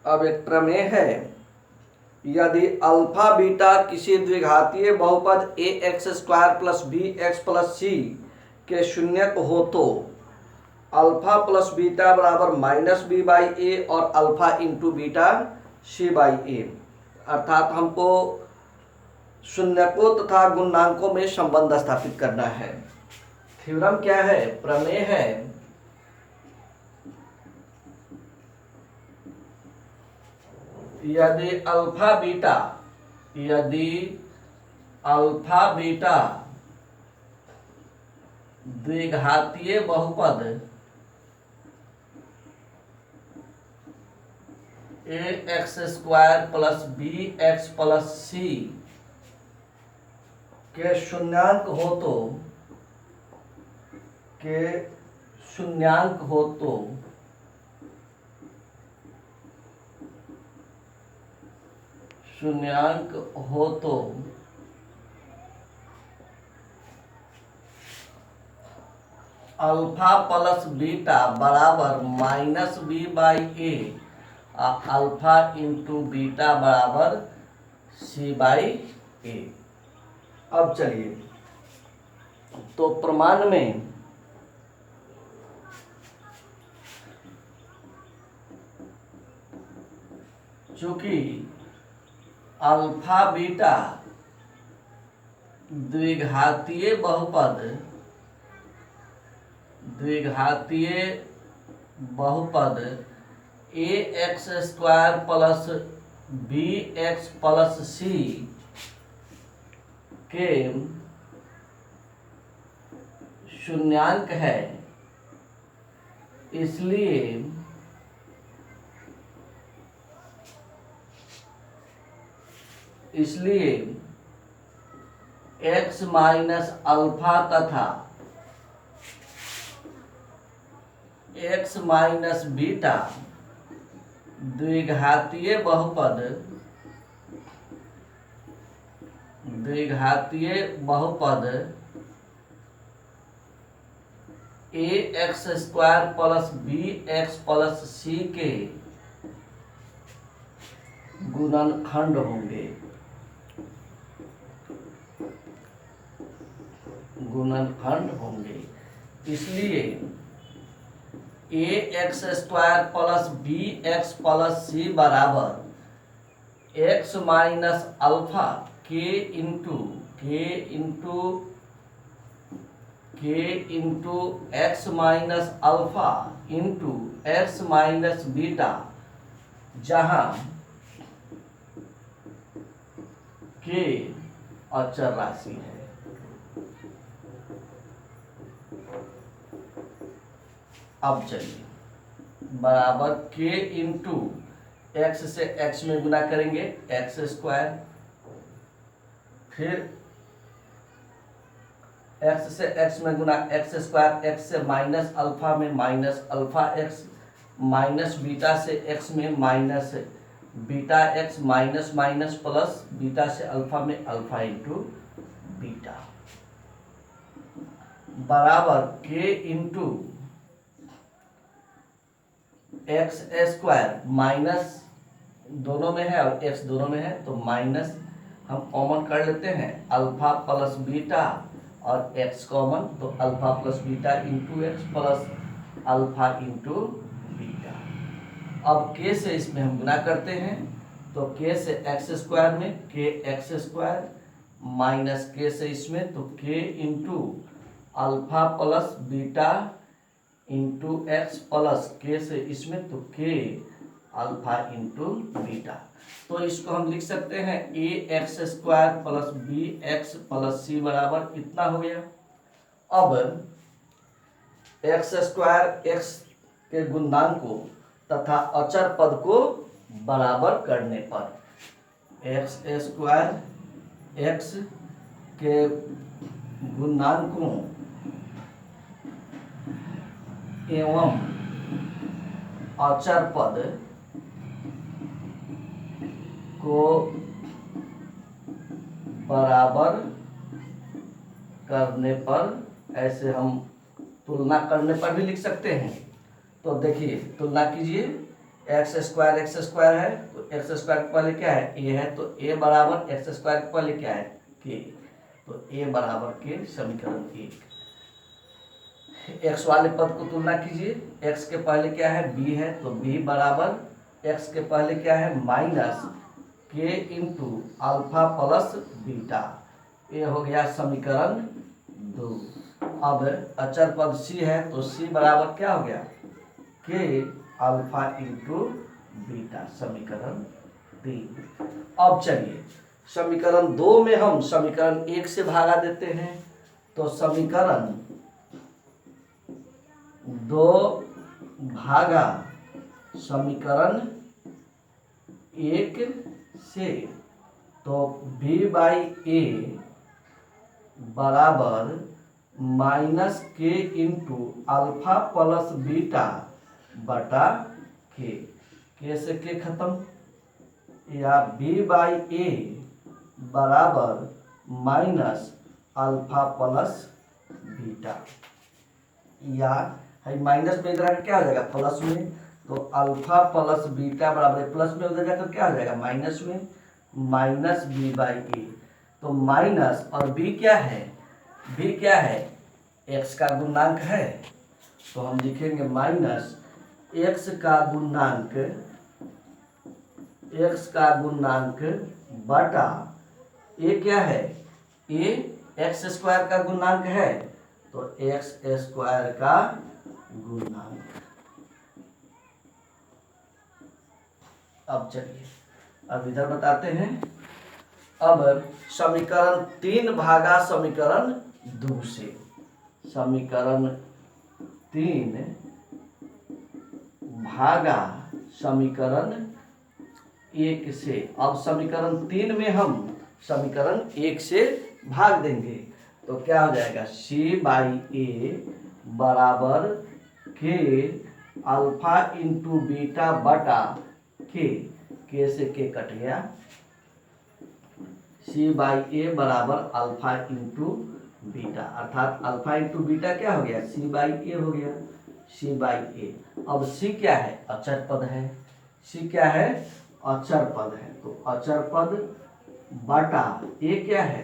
अब एक प्रमेय है, यदि अल्फा बीटा किसी द्विघातीय बहुपद A X square plus B X plus C के शून्यक हो तो अल्फा प्लस बीटा बराबर माइनस बी बाई ए और alpha into beta C by A. अर्थात हमको शून्यकों तथा गुणांकों में संबंध स्थापित करना है। थ्योरम क्या है? प्रमेय है, यदि अल्फा बीटा द्विघातीय बहुपद A X square plus B X plus C के शून्यांक हो तो अल्फा प्लस बीटा बराबर माइनस बी बाई ए और अल्फा इंटू बीटा बराबर सी बाई ए। अब चलिए, तो प्रमाण में चूंकि अल्फा बीटा द्विघातीय बहुपद A X square plus B X plus C के शून्यांक है, इसलिए x माइनस अल्फा तथा x माइनस बीटा द्विघातीय बहुपद A X square plus B X plus C के गुणनखंड होंगे। इसलिए A X square plus B X plus C बराबर X minus alpha K into X minus alpha into X minus beta, जहां K अचर राशि है। अब चलिए, बराबर के इंटू एक्स से एक्स में गुना करेंगे एक्स स्क्वायर, फिर एक्स से एक्स में गुना एक्स स्क्वायर, एक्स से माइनस अल्फा में minus alpha x, minus beta से एक्स में minus beta x, minus minus plus beta से अल्फा में अल्फा इंटू बीटा, बराबर के इंटू एक्स स्क्वायर, माइनस दोनों में है और एक्स दोनों में है तो माइनस हम कॉमन कर लेते हैं, अल्फा प्लस बीटा और एक्स कॉमन, तो alpha plus beta into x plus alpha into beta. अब के से इसमें हम गुना करते हैं, तो के से एक्स स्क्वायर में के एक्स स्क्वायर माइनस के से इसमें, तो के into alpha plus beta into x plus के से इसमें, तो के अल्फा इंटू बीटा। तो इसको हम लिख सकते हैं A X square plus B X plus C बराबर इतना हो गया। अब एक्स स्क्वायर एक्स के गुणांकों तथा अचर पद को बराबर करने पर एक्स स्क्वायर एक्स के गुणांकों एवं अचर पद को बराबर करने पर, ऐसे हम तुलना करने पर भी लिख सकते हैं। तो देखिए, तुलना कीजिए, एक्स स्क्वायर है, तो एक्स स्क्वायर के पहले क्या है, ए है, तो ए बराबर एक्स स्क्वायर के पहले क्या है, के, तो ए बराबर के, समीकरण 1। एक्स वाले पद को तुलना कीजिए, एक्स के पहले क्या है, बी है, तो बी बराबर एक्स के पहले क्या है, माइनस के इंटू अल्फा प्लस बीटा, ये हो गया समीकरण 2। अब अचर पद सी है, तो सी बराबर क्या हो गया, के अल्फा इंटू बीटा, समीकरण 3। अब चलिए समीकरण 2 में हम समीकरण 1 से भागा देते हैं, तो समीकरण 2 भागा समीकरण 1 से, तो b बाई ए बराबर माइनस के इंटू अल्फा प्लस बीटा बटा के से के खत्म, या b बाई ए बराबर माइनस अल्फा प्लस बीटा, या माइनस में इधर क्या हो जाएगा, प्लस में, तो अल्फा प्लस बीटा बराबर प्लस में उधर जाकर क्या हो जाएगा, माइनस में, माइनस बी बाई ए, तो माइनस और बी क्या है, बी क्या है, एक्स का गुणांक है, तो हम लिखेंगे माइनस एक्स का गुणांक बटा ए क्या है, ए एक्स स्क्वायर का गुणांक है, तो एक्स स्क्वायर का गुणांक। अब चलिए अब इधर बताते हैं, अब समीकरण 3 भागा समीकरण 2 से, समीकरण 3 भागा समीकरण 1 से। अब समीकरण 3 में हम समीकरण 1 से भाग देंगे, तो क्या हो जाएगा, सी बाई ए बराबर के अल्फा इंटू बीटा बटा के से के कट गया, सी बाई ए बराबर अल्फा इंटू बीटा, अर्थात अल्फा इंटू बीटा क्या हो गया, सी बाई ए हो गया, सी बाई ए। अब सी क्या है, अचर पद है, सी क्या है, अचर पद है, तो अचर पद बटा ए क्या है,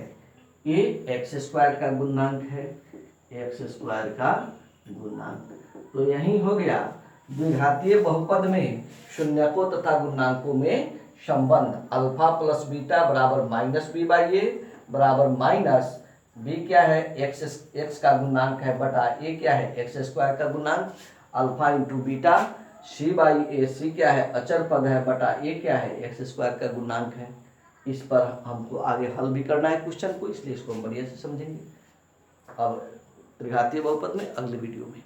ए एक्स स्क्वायर का गुणांक है, एक्स स्क्वायर का गुणांक, तो यही हो गया द्विघातीय बहुपद में शून्यकों तथा गुणांकों में संबंध, अल्फा प्लस बीटा बराबर माइनस बी बाई ए बराबर माइनस बी क्या है, एक्स का गुणांक है, बटा ए क्या है, एक्स स्क्वायर का गुणांक, alpha into beta, C by A, C क्या है, अचर पद है, बटा ए क्या है, एक्स स्क्वायर का गुणांक है। इस पर हमको आगे हल भी करना है क्वेश्चन को, इसलिए इसको हम बढ़िया से समझेंगे अब त्रिघातीय बहुपद में अगले वीडियो में।